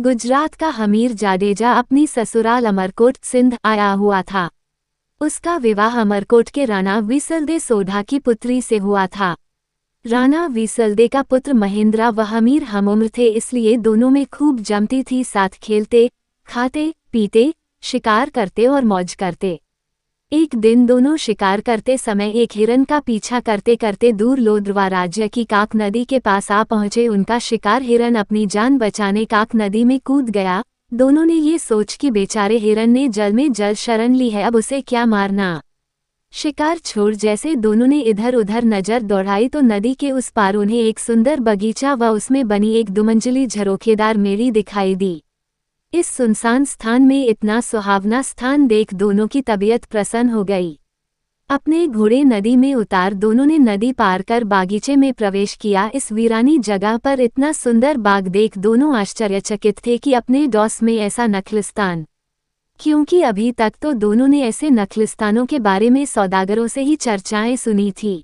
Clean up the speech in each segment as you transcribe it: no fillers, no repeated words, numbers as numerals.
गुजरात का हमीर जाडेजा अपनी ससुराल अमरकोट सिंध आया हुआ था। उसका विवाह अमरकोट के राणा वीसलदे सोढ़ा की पुत्री से हुआ था। राणा वीसलदे का पुत्र महेंद्रा व हमीर हमउम्र थे, इसलिए दोनों में खूब जमती थी। साथ खेलते, खाते, पीते, शिकार करते और मौज करते। एक दिन दोनों शिकार करते समय एक हिरन का पीछा करते करते दूर लोद्रवा राज्य की काक नदी के पास आ पहुंचे। उनका शिकार हिरन अपनी जान बचाने काक नदी में कूद गया। दोनों ने ये सोच कि बेचारे हिरन ने जल में जल शरण ली है, अब उसे क्या मारना। शिकार छोड़ जैसे दोनों ने इधर उधर नजर दौड़ाई तो नदी के उस पार उन्हें एक सुंदर बगीचा व उसमें बनी एक दुमंजिली झरोखेदार मेड़ी दिखाई दी। इस सुनसान स्थान में इतना सुहावना स्थान देख दोनों की तबीयत प्रसन्न हो गई। अपने घोड़े नदी में उतार दोनों ने नदी पार कर बागीचे में प्रवेश किया। इस वीरानी जगह पर इतना सुंदर बाग देख दोनों आश्चर्यचकित थे कि अपने डॉस में ऐसा नखलिस्तान, क्योंकि अभी तक तो दोनों ने ऐसे नखलिस्तानों के बारे में सौदागरों से ही चर्चाएं सुनी थी।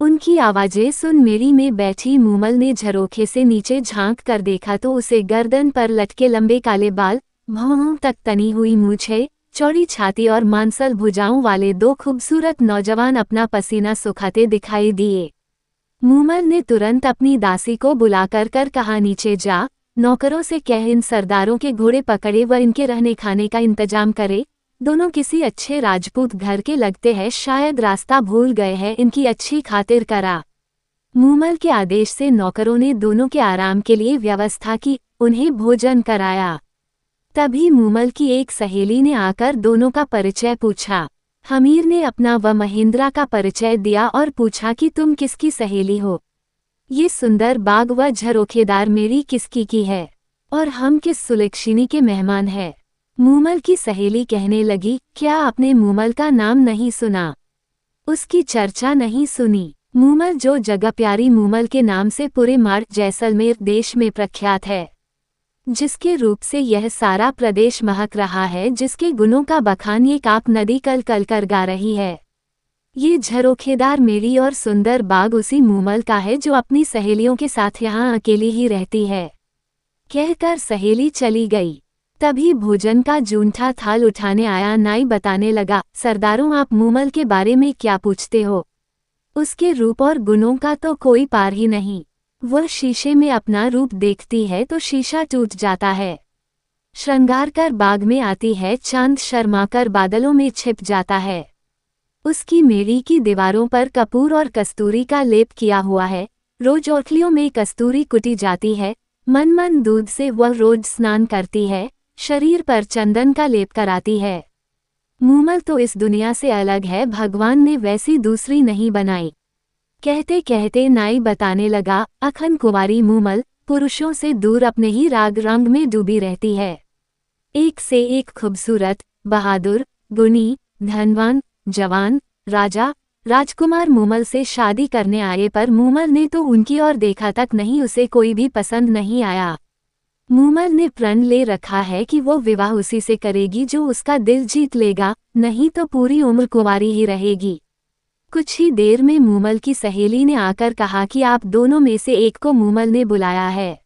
उनकी आवाजें सुन मेड़ी में बैठी मूमल ने झरोखे से नीचे झांक कर देखा तो उसे गर्दन पर लटके लंबे काले बाल, भौहों तक तनी हुई मूछें, चौड़ी छाती और मांसल भुजाओं वाले दो खूबसूरत नौजवान अपना पसीना सुखाते दिखाई दिए। मूमल ने तुरंत अपनी दासी को बुलाकर कर कहा, नीचे जा, नौकरों से कह इन सरदारों के घोड़े पकड़े व इनके रहने खाने का इंतजाम करे। दोनों किसी अच्छे राजपूत घर के लगते हैं, शायद रास्ता भूल गए हैं, इनकी अच्छी खातिर करा। मूमल के आदेश से नौकरों ने दोनों के आराम के लिए व्यवस्था की, उन्हें भोजन कराया। तभी मूमल की एक सहेली ने आकर दोनों का परिचय पूछा। हमीर ने अपना व महेंद्रा का परिचय दिया और पूछा कि तुम किसकी सहेली हो, ये सुंदर बाग व झरोखेदार मेरी किसकी की है, और हम किस सुलक्षिनी के मेहमान हैं। मूमल की सहेली कहने लगी, क्या आपने मूमल का नाम नहीं सुना, उसकी चर्चा नहीं सुनी। मूमल जो जगह प्यारी मूमल के नाम से पूरे मार्ग जैसलमेर देश में प्रख्यात है, जिसके रूप से यह सारा प्रदेश महक रहा है, जिसके गुणों का बखान ये काक नदी कल कल कर गा रही है। ये झरोखेदार मेरी और सुंदर बाग उसी मूमल का है जो अपनी सहेलियों के साथ यहाँ अकेली ही रहती है। कहकर सहेली चली गई। तभी भोजन का जूठा थाल उठाने आया नाई बताने लगा, सरदारों आप मूमल के बारे में क्या पूछते हो, उसके रूप और गुणों का तो कोई पार ही नहीं। वह शीशे में अपना रूप देखती है तो शीशा टूट जाता है, श्रृंगार कर बाग में आती है, चांद शर्माकर बादलों में छिप जाता है। उसकी मेड़ी की दीवारों पर कपूर और कस्तूरी का लेप किया हुआ है, रोज ओखलियों में कस्तूरी कुटी जाती है, मन मन दूध से वह रोज स्नान करती है, शरीर पर चंदन का लेप कराती है। मूमल तो इस दुनिया से अलग है, भगवान ने वैसी दूसरी नहीं बनाई। कहते कहते नाई बताने लगा, अखन कुंवारी मूमल पुरुषों से दूर अपने ही राग रंग में डूबी रहती है। एक से एक खूबसूरत, बहादुर, गुणी, धनवान, जवान, राजा, राजकुमार मूमल से शादी करने आए, पर मूमल ने तो उनकी ओर देखा तक नहीं, उसे कोई भी पसंद नहीं आया। मूमल ने प्रण ले रखा है कि वो विवाह उसी से करेगी जो उसका दिल जीत लेगा, नहीं तो पूरी उम्र कुंवारी ही रहेगी। कुछ ही देर में मूमल की सहेली ने आकर कहा कि आप दोनों में से एक को मूमल ने बुलाया है।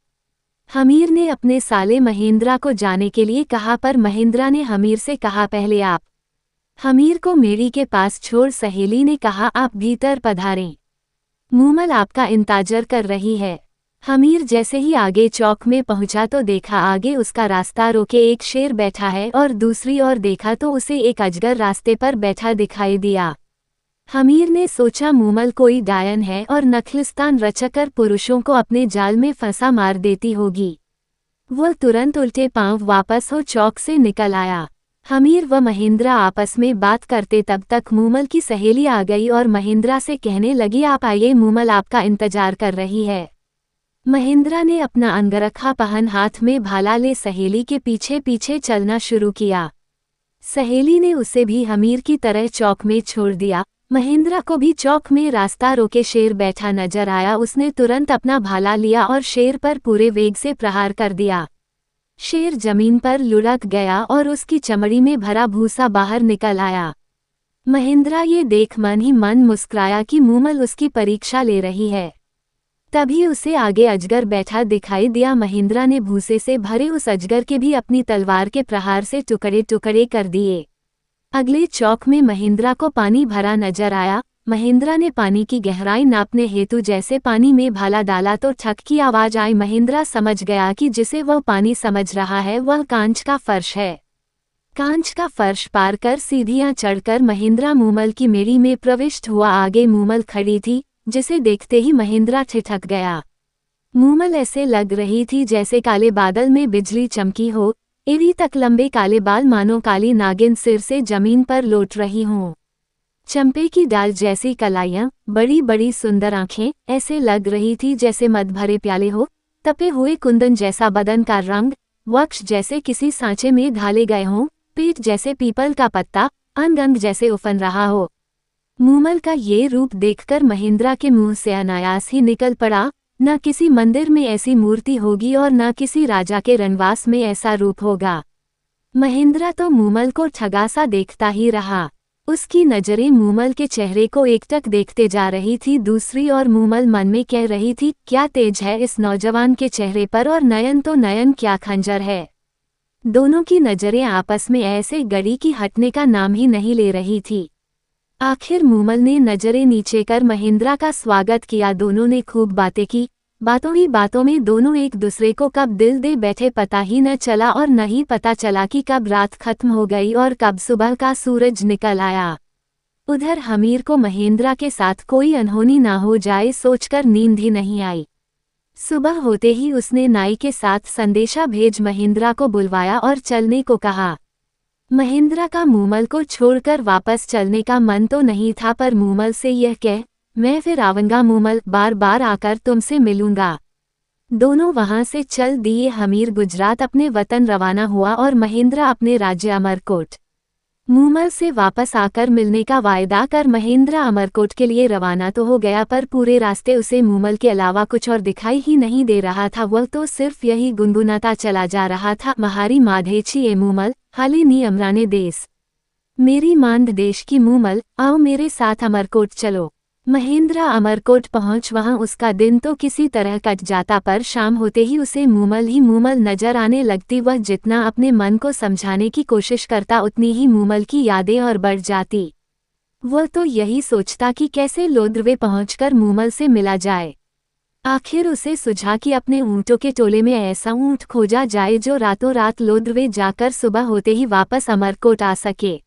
हमीर ने अपने साले महेंद्रा को जाने के लिए कहा, पर महेंद्रा ने हमीर से कहा, पहले आप। हमीर को मेरी के पास छोड़ सहेली ने कहा, आप भीतर पधारें, मूमल आपका इंतजार कर रही है। हमीर जैसे ही आगे चौक में पहुंचा तो देखा आगे उसका रास्ता रोके एक शेर बैठा है, और दूसरी ओर देखा तो उसे एक अजगर रास्ते पर बैठा दिखाई दिया। हमीर ने सोचा मूमल कोई डायन है और नखलिस्तान रचकर पुरुषों को अपने जाल में फंसा मार देती होगी। वह तुरंत उल्टे पांव वापस हो चौक से निकल आया। हमीर व महेंद्रा आपस में बात करते, तब तक मूमल की सहेली आ गई और महेंद्रा से कहने लगी, आप आइए, मूमल आपका इंतजार कर रही है। महेंद्रा ने अपना अंगरखा पहन हाथ में भाला ले सहेली के पीछे पीछे चलना शुरू किया। सहेली ने उसे भी हमीर की तरह चौक में छोड़ दिया। महेंद्रा को भी चौक में रास्ता रोके शेर बैठा नजर आया। उसने तुरंत अपना भाला लिया और शेर पर पूरे वेग से प्रहार कर दिया। शेर जमीन पर लुढ़क गया और उसकी चमड़ी में भरा भूसा बाहर निकल आया। महेंद्रा ये देख मन ही मन मुस्कुराया कि मूमल उसकी परीक्षा ले रही है। तभी उसे आगे अजगर बैठा दिखाई दिया। महेंद्र ने भूसे से भरे उस अजगर के भी अपनी तलवार के प्रहार से टुकड़े टुकड़े कर दिए। अगले चौक में महेंद्र को पानी भरा नजर आया। महेंद्र ने पानी की गहराई नापने हेतु जैसे पानी में भाला डाला तो ठक की आवाज आई। महेंद्र समझ गया कि जिसे वह पानी समझ रहा है वह कांच का फर्श है। कांच का फर्श पार कर सीढ़ियां चढ़कर महेंद्र मूमल की मेड़ी में प्रविष्ट हुआ। आगे मूमल खड़ी थी, जिसे देखते ही महेंद्र ठिठक गया। मूमल ऐसे लग रही थी जैसे काले बादल में बिजली चमकी हो। एड़ी तक लंबे काले बाल मानो काली नागिन सिर से जमीन पर लौट रही हों। चंपे की डाल जैसी कलाइयां, बड़ी बड़ी सुंदर आंखें, ऐसे लग रही थी जैसे मद भरे प्याले हो। तपे हुए कुंदन जैसा बदन का रंग, वक्ष जैसे किसी सांचे में ढाले गए हों, पीठ जैसे पीपल का पत्ता, अंग अंग जैसे उफन रहा हो। मूमल का ये रूप देखकर महेंद्र के मुंह से अनायास ही निकल पड़ा, न किसी मंदिर में ऐसी मूर्ति होगी और न किसी राजा के रनवास में ऐसा रूप होगा। महेंद्र तो मूमल को ठगासा देखता ही रहा। उसकी नजरें मूमल के चेहरे को एकटक देखते जा रही थी। दूसरी ओर मूमल मन में कह रही थी, क्या तेज है इस नौजवान के चेहरे पर, और नयन तो नयन क्या खंजर है। दोनों की नजरें आपस में ऐसे गड़ी कि हटने का नाम ही नहीं ले रही थी। आखिर मूमल ने नजरें नीचे कर महेंद्र का स्वागत किया। दोनों ने खूब बातें की। बातों ही बातों में दोनों एक दूसरे को कब दिल दे बैठे पता ही न चला, और न ही पता चला कि कब रात खत्म हो गई और कब सुबह का सूरज निकल आया। उधर हमीर को महेंद्र के साथ कोई अनहोनी ना हो जाए सोचकर नींद ही नहीं आई। सुबह होते ही उसने नाई के साथ संदेशा भेज महेंद्र को बुलवाया और चलने को कहा। महेंद्र का मूमल को छोड़कर वापस चलने का मन तो नहीं था, पर मूमल से यह कह, मैं फिर आऊंगा मूमल, बार बार आकर तुमसे मिलूंगा। दोनों वहां से चल दिए। हमीर गुजरात अपने वतन रवाना हुआ और महेंद्र अपने राज्य अमरकोट। मूमल से वापस आकर मिलने का वायदा कर महेंद्र अमरकोट के लिए रवाना तो हो गया, पर पूरे रास्ते उसे मूमल के अलावा कुछ और दिखाई ही नहीं दे रहा था। वह तो सिर्फ यही गुनगुनाता चला जा रहा था, महारी माधेची ए मूमल, हाली नी अमराने देश, मेरी मांद देश की मूमल, आओ मेरे साथ अमरकोट चलो। महेंद्र अमरकोट पहुंच वहां उसका दिन तो किसी तरह कट जाता, पर शाम होते ही उसे मूमल ही मूमल नजर आने लगती। वह जितना अपने मन को समझाने की कोशिश करता उतनी ही मूमल की यादें और बढ़ जाती। वह तो यही सोचता कि कैसे लोद्रवे पहुंचकर मूमल से मिला जाए। आखिर उसे सुझा कि अपने ऊँटों के टोले में ऐसा ऊँट खोजा जाए जो रातों रात लोद्रवे जाकर सुबह होते ही वापस अमरकोट आ सके।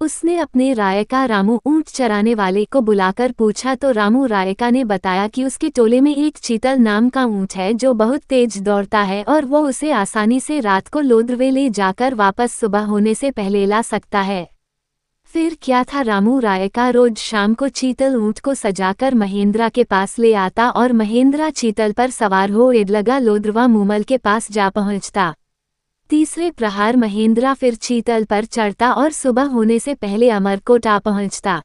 उसने अपने रायका रामू ऊँट चराने वाले को बुलाकर पूछा तो रामू रायका ने बताया कि उसके टोले में एक चीतल नाम का ऊँट है जो बहुत तेज दौड़ता है और वो उसे आसानी से रात को लोद्रवे ले जाकर वापस सुबह होने से पहले ला सकता है। फिर क्या था, रामू रायका रोज शाम को चीतल ऊँट को सजाकर महेंद्र के पास ले आता और महेंद्र चीतल पर सवार हो एडलगा लोद्रवा मूमल के पास जा पहुंचता। तीसरे प्रहार महेंद्र फिर चीतल पर चढ़ता और सुबह होने से पहले अमरकोट आ पहुंचता।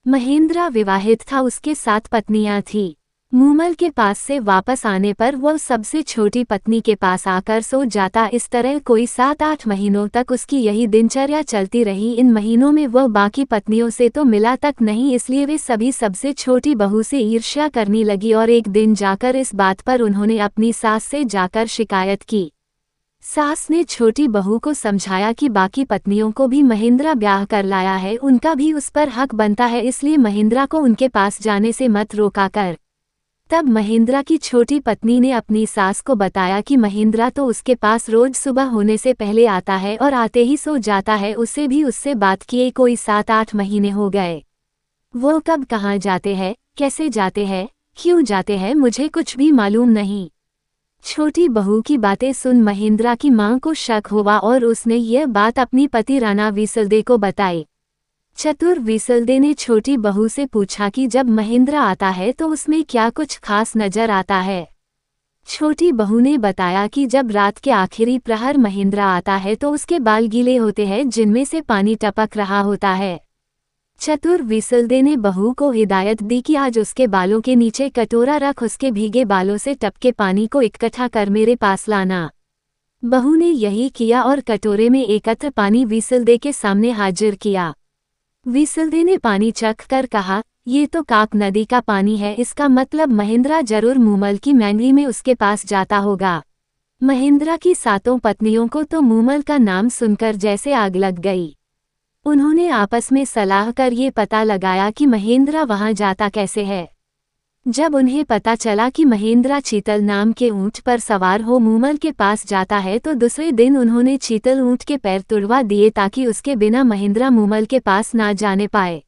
महेंद्र विवाहित था, उसके 7 पत्नियां थीं। मूमल के पास से वापस आने पर वह सबसे छोटी पत्नी के पास आकर सो जाता। इस तरह कोई 7-8 महीनों तक उसकी यही दिनचर्या चलती रही। इन महीनों में वह बाकी पत्नियों से तो मिला तक नहीं, इसलिए वे सभी सबसे छोटी बहू से ईर्ष्या करने लगी और एक दिन जाकर इस बात पर उन्होंने अपनी सास से जाकर शिकायत की। सास ने छोटी बहू को समझाया कि बाकी पत्नियों को भी महेंद्र ब्याह कर लाया है, उनका भी उस पर हक बनता है, इसलिए महेंद्र को उनके पास जाने से मत रोका कर। तब महेंद्र की छोटी पत्नी ने अपनी सास को बताया कि महेंद्र तो उसके पास रोज सुबह होने से पहले आता है और आते ही सो जाता है। उसे भी उससे बात किए कोई 7-8 महीने हो गए। वो कब कहाँ जाते हैं, कैसे जाते हैं, क्यों जाते हैं, मुझे कुछ भी मालूम नहीं। छोटी बहू की बातें सुन महेंद्र की मां को शक हुआ और उसने यह बात अपनी पति राणा विसलदे को बताई। चतुर विसलदे ने छोटी बहू से पूछा कि जब महेंद्र आता है तो उसमें क्या कुछ खास नजर आता है। छोटी बहू ने बताया कि जब रात के आखिरी प्रहर महेंद्र आता है तो उसके बाल गीले होते हैं जिनमें से पानी टपक रहा होता है। चतुर विसलदे ने बहू को हिदायत दी कि आज उसके बालों के नीचे कटोरा रख उसके भीगे बालों से टपके पानी को इकट्ठा कर मेरे पास लाना। बहू ने यही किया और कटोरे में एकत्र पानी विसलदे के सामने हाजिर किया। विसलदे ने पानी चख कर कहा, ये तो काक नदी का पानी है, इसका मतलब महेंद्रा जरूर मूमल की मैंगरी में उसके पास जाता होगा। महेंद्रा की 7 पत्नियों को तो मूमल का नाम सुनकर जैसे आग लग गई। उन्होंने आपस में सलाह कर ये पता लगाया कि महेंद्रा वहां जाता कैसे है। जब उन्हें पता चला कि महेंद्रा चीतल नाम के ऊंट पर सवार हो मूमल के पास जाता है तो दूसरे दिन उन्होंने चीतल ऊंट के पैर तुड़वा दिए ताकि उसके बिना महेंद्रा मूमल के पास ना जाने पाए।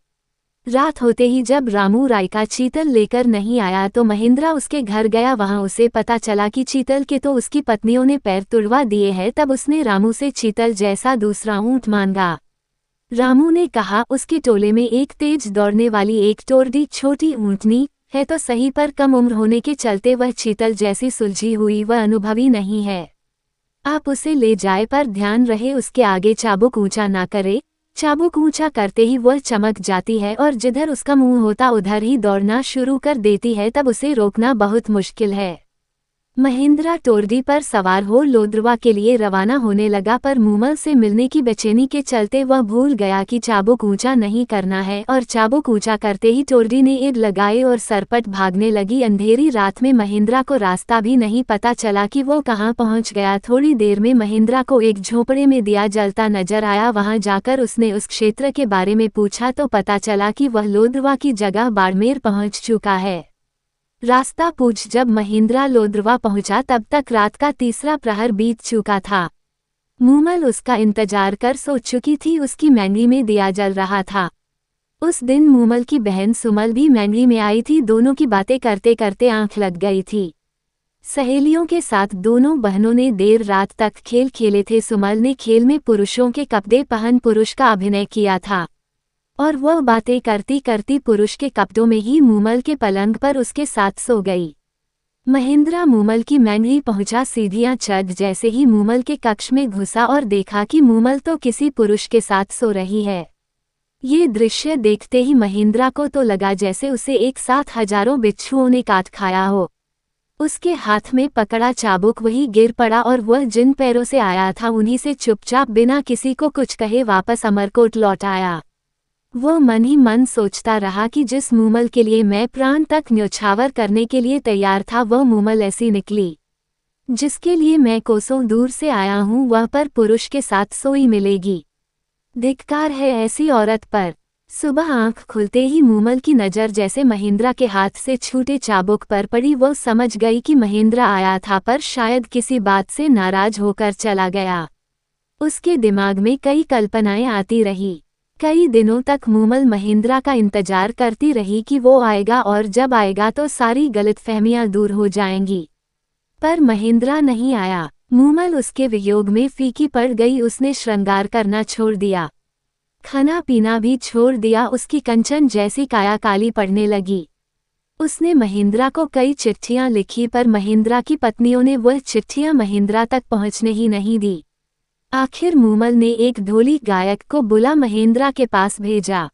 रात होते ही जब रामू रायका चीतल लेकर नहीं आया तो महेंद्रा उसके घर गया। वहां उसे पता चला कि चीतल के तो उसकी पत्नियों ने पैर तुड़वा दिए हैं। तब उसने रामू से चीतल जैसा दूसरा ऊंट मांगा। रामू ने कहा उसके टोले में एक तेज दौड़ने वाली एक टोरडी छोटी ऊंटनी है तो सही, पर कम उम्र होने के चलते वह चीतल जैसी सुलझी हुई व अनुभवी नहीं है। आप उसे ले जाए, पर ध्यान रहे उसके आगे चाबुक ऊंचा ना करे। चाबुक ऊंचा करते ही वह चमक जाती है और जिधर उसका मुंह होता उधर ही दौड़ना शुरू कर देती है, तब उसे रोकना बहुत मुश्किल है। महेंद्रा टोरडी पर सवार हो लोद्रवा के लिए रवाना होने लगा, पर मूमल से मिलने की बेचैनी के चलते वह भूल गया कि चाबुक ऊंचा नहीं करना है और चाबुक ऊंचा करते ही टोरडी ने ईद लगाए और सरपट भागने लगी। अंधेरी रात में महेंद्रा को रास्ता भी नहीं पता चला कि वो कहाँ पहुंच गया। थोड़ी देर में महेंद्रा को एक झोंपड़े में दिया जलता नजर आया। वहां जाकर उसने उस क्षेत्र के बारे में पूछा तो पता चला कि वह लोद्रवा की जगह बाड़मेर पहुंच चुका है। रास्ता पूछ जब महेंद्रा लोद्रवा पहुंचा तब तक रात का 3रा प्रहर बीत चुका था। मूमल उसका इंतजार कर सो चुकी थी। उसकी मैंगरी में दिया जल रहा था। उस दिन मूमल की बहन सुमल भी मैंगरी में आई थी। दोनों की बातें करते करते आंख लग गई थी। सहेलियों के साथ दोनों बहनों ने देर रात तक खेल खेले थे। सुमल ने खेल में पुरुषों के कपड़े पहन पुरुष का अभिनय किया था और वह बातें करती करती पुरुष के कपड़ों में ही मूमल के पलंग पर उसके साथ सो गई। महेंद्रा मूमल की मैंगरी पहुंचा। सीढ़ियां चढ़ जैसे ही मूमल के कक्ष में घुसा और देखा कि मूमल तो किसी पुरुष के साथ सो रही है। ये दृश्य देखते ही महेंद्रा को तो लगा जैसे उसे एक साथ हजारों बिच्छुओं ने काट खाया हो। उसके हाथ में पकड़ा चाबुक वही गिर पड़ा और वह जिन पैरों से आया था उन्हीं से चुपचाप बिना किसी को कुछ कहे वापस अमरकोट लौट आया। वह मन ही मन सोचता रहा कि जिस मूमल के लिए मैं प्राण तक न्यौछावर करने के लिए तैयार था वह मूमल ऐसी निकली। जिसके लिए मैं कोसों दूर से आया हूं वह पर पुरुष के साथ सोई मिलेगी। धिक्कार है ऐसी औरत पर। सुबह आंख खुलते ही मूमल की नज़र जैसे महेंद्रा के हाथ से छूटे चाबुक पर पड़ी। वो समझ गई कि महेंद्रा आया था पर शायद किसी बात से नाराज होकर चला गया। उसके दिमाग में कई कल्पनाएं आती रही। कई दिनों तक मूमल महेंद्रा का इंतजार करती रही कि वो आएगा और जब आएगा तो सारी गलतफहमियां दूर हो जाएंगी। पर महेंद्रा नहीं आया। मूमल उसके वियोग में फीकी पड़ गई। उसने श्रृंगार करना छोड़ दिया, खाना पीना भी छोड़ दिया। उसकी कंचन जैसी काया काली पड़ने लगी। उसने महेंद्रा को कई चिट्ठियां लिखी पर महेंद्रा की पत्नियों ने वह चिट्ठियां महेंद्रा तक पहुंचने ही नहीं दी। आखिर मूमल ने एक ढोली गायक को बुला महेंद्रा के पास भेजा,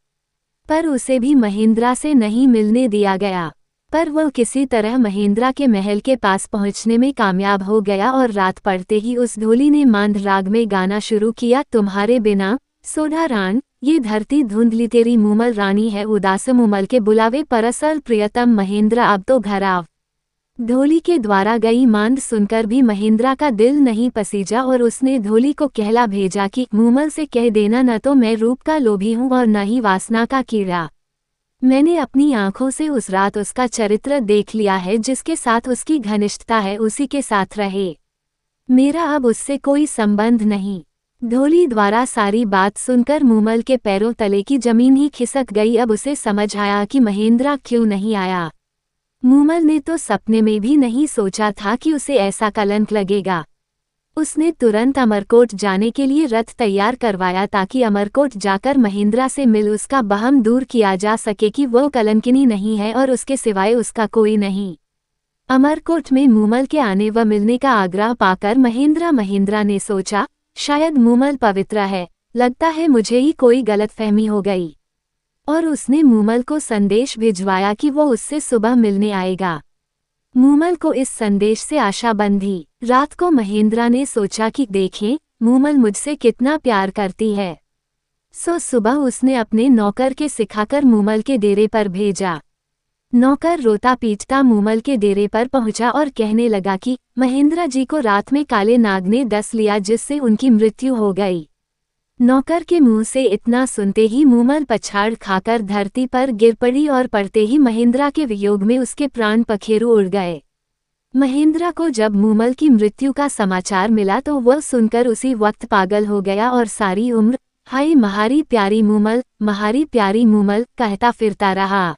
पर उसे भी महेंद्रा से नहीं मिलने दिया गया। पर वह किसी तरह महेंद्रा के महल के पास पहुंचने में कामयाब हो गया और रात पड़ते ही उस ढोली ने मांध राग में गाना शुरू किया। तुम्हारे बिना सोधा रान ये धरती धुंधली तेरी मूमल रानी है उदास मूमल के बुलावे परसल प्रियतम महेंद्रा अब तो घर आव। ढोली के द्वारा गई मांद सुनकर भी महेंद्रा का दिल नहीं पसीजा और उसने ढोली को कहला भेजा कि मूमल से कह देना न तो मैं रूप का लोभी हूँ और न ही वासना का कीड़ा। मैंने अपनी आंखों से उस रात उसका चरित्र देख लिया है। जिसके साथ उसकी घनिष्ठता है उसी के साथ रहे। मेरा अब उससे कोई संबंध नहीं। ढोली द्वारा सारी बात सुनकर मूमल के पैरों तले की जमीन ही खिसक गई। अब उसे समझ आया कि महेंद्रा क्यों नहीं आया। मूमल ने तो सपने में भी नहीं सोचा था कि उसे ऐसा कलंक लगेगा। उसने तुरंत अमरकोट जाने के लिए रथ तैयार करवाया ताकि अमरकोट जाकर महेंद्रा से मिल उसका बहम दूर किया जा सके कि वो कलंकिनी नहीं है और उसके सिवाय उसका कोई नहीं। अमरकोट में मूमल के आने व मिलने का आग्रह पाकर महेंद्रा ने सोचा शायद मूमल पवित्र है, लगता है मुझे ही कोई गलतफहमी हो गई। और उसने मूमल को संदेश भिजवाया कि वो उससे सुबह मिलने आएगा। मूमल को इस संदेश से आशा बंधी। रात को महेंद्रा ने सोचा कि देखें मूमल मुझसे कितना प्यार करती है। सो सुबह उसने अपने नौकर के सिखाकर मूमल के डेरे पर भेजा। नौकर रोता पीटता मूमल के डेरे पर पहुंचा और कहने लगा कि महेंद्र जी को रात में काले नाग ने डस लिया, जिससे उनकी मृत्यु हो गई। नौकर के मुंह से इतना सुनते ही मूमल पछाड़ खाकर धरती पर गिर पड़ी और पड़ते ही महेंद्र के वियोग में उसके प्राण पखेरु उड़ गए। महेंद्र को जब मूमल की मृत्यु का समाचार मिला तो वह सुनकर उसी वक्त पागल हो गया और सारी उम्र हाय महारी प्यारी मूमल कहता फिरता रहा।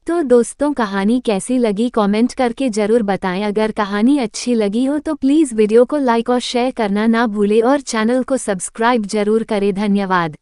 तो दोस्तों, कहानी कैसी लगी कमेंट करके ज़रूर बताएं। अगर कहानी अच्छी लगी हो तो प्लीज़ वीडियो को लाइक और शेयर करना ना भूलें और चैनल को सब्सक्राइब जरूर करें। धन्यवाद।